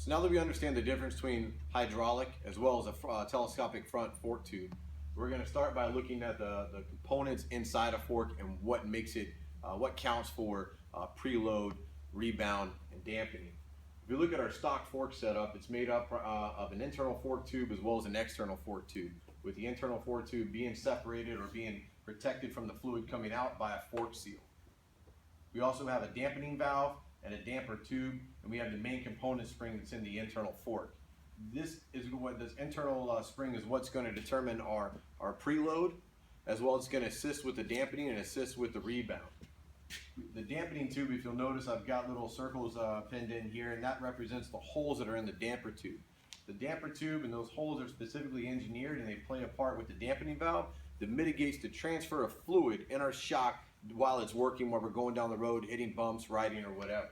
So now that we understand the difference between hydraulic as well as a telescopic front fork tube, we're going to start by looking at the components inside a fork and what makes it, what counts for preload, rebound, and dampening. If you look at our stock fork setup, it's made up of an internal fork tube as well as an external fork tube, with the internal fork tube being separated or being protected from the fluid coming out by a fork seal. We also have a dampening valve and a damper tube, and we have the main component spring that's in the internal fork. This internal spring is what's going to determine our preload, as well as going to assist with the dampening and assist with the rebound. The dampening tube, if you'll notice, I've got little circles pinned in here, and that represents the holes that are in the damper tube. The damper tube and those holes are specifically engineered, and they play a part with the dampening valve that mitigates the transfer of fluid in our shock while it's working, while we're going down the road, hitting bumps, riding, or whatever.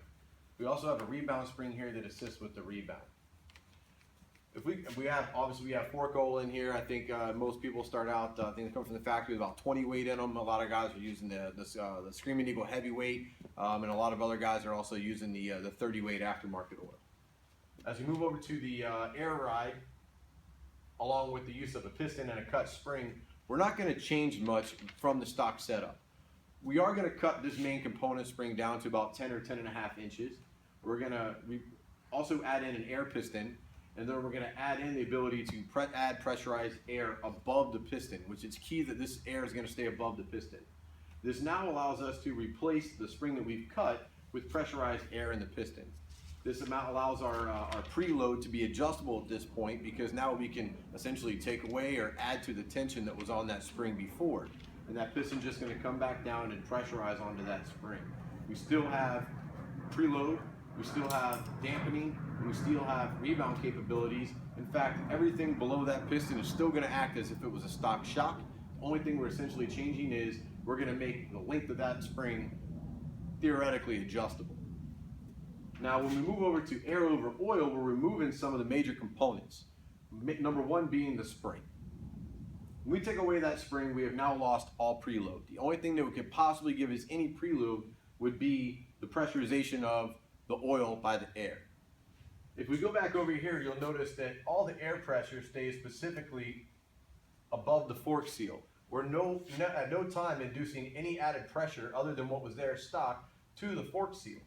We also have a rebound spring here that assists with the rebound. Obviously we have fork oil in here. I think most people start out, I think they come from the factory with about 20 weight in them. A lot of guys are using the Screaming Eagle heavyweight, and a lot of other guys are also using the 30 weight aftermarket oil. As we move over to the air ride, along with the use of a piston and a cut spring, we're not going to change much from the stock setup. We are going to cut this main component spring down to about 10 or 10.5 inches. We're going to also add in an air piston, and then we're going to add in the ability to add pressurized air above the piston, which is key that this air is going to stay above the piston. This now allows us to replace the spring that we've cut with pressurized air in the piston. This amount allows our preload to be adjustable at this point, because now we can essentially take away or add to the tension that was on that spring before. And that piston's just going to come back down and pressurize onto that spring. We still have preload, we still have dampening, and we still have rebound capabilities. In fact, everything below that piston is still going to act as if it was a stock shock. The only thing we're essentially changing is we're going to make the length of that spring theoretically adjustable. Now, when we move over to air over oil, we're removing some of the major components. Number one being the spring. When we take away that spring, we have now lost all preload. The only thing that we could possibly give us any preload would be the pressurization of the oil by the air. If we go back over here, you'll notice that all the air pressure stays specifically above the fork seal. We're at no time inducing any added pressure other than what was there stock to the fork seal.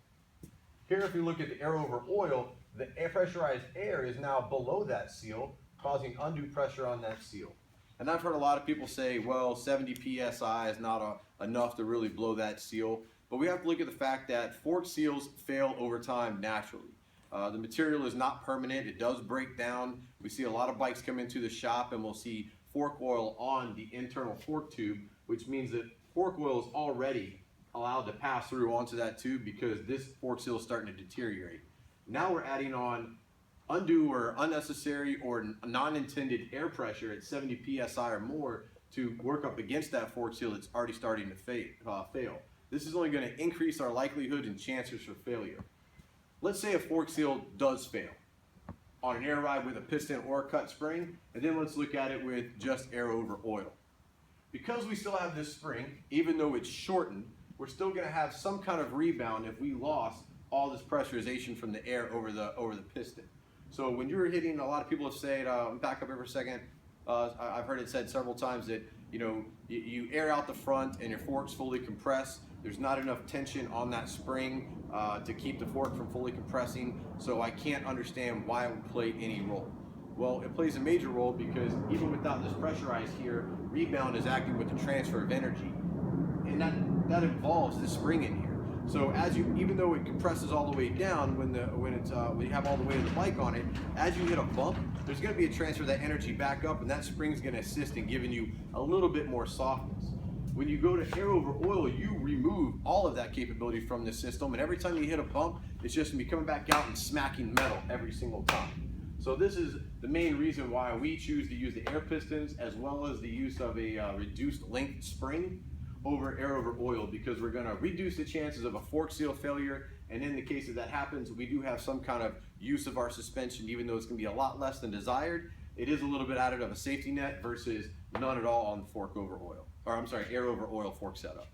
Here, if you look at the air over oil, the pressurized air is now below that seal, causing undue pressure on that seal. And I've heard a lot of people say, well, 70 psi is not enough to really blow that seal. But we have to look at the fact that fork seals fail over time naturally. The material is not permanent. It does break down. We see a lot of bikes come into the shop and we'll see fork oil on the internal fork tube, which means that fork oil is already allowed to pass through onto that tube because this fork seal is starting to deteriorate. Now we're adding on undue or unnecessary or non-intended air pressure at 70 psi or more to work up against that fork seal that's already starting to fail. This is only going to increase our likelihood and chances for failure. Let's say a fork seal does fail on an air ride with a piston or a cut spring, and then let's look at it with just air over oil. Because we still have this spring, even though it's shortened, we're still going to have some kind of rebound if we lost all this pressurization from the air over the piston. So when you're hitting, a lot of people have said, back up here for a second, I've heard it said several times that you air out the front and your fork's fully compressed. There's not enough tension on that spring to keep the fork from fully compressing, so I can't understand why it would play any role. Well, it plays a major role because even without this pressurized here, rebound is acting with the transfer of energy, and that involves this spring in here. So even though it compresses all the way down when you have all the weight of the bike on it, as you hit a bump, there's going to be a transfer of that energy back up, and that spring's going to assist in giving you a little bit more softness. When you go to air over oil, you remove all of that capability from the system, and every time you hit a bump, it's just going to be coming back out and smacking metal every single time. So this is the main reason why we choose to use the air pistons as well as the use of a reduced length spring over air over oil, because we're going to reduce the chances of a fork seal failure, and in the case that happens, we do have some kind of use of our suspension, even though it's going to be a lot less than desired. It is a little bit added of a safety net versus none at all on the air over oil fork setup.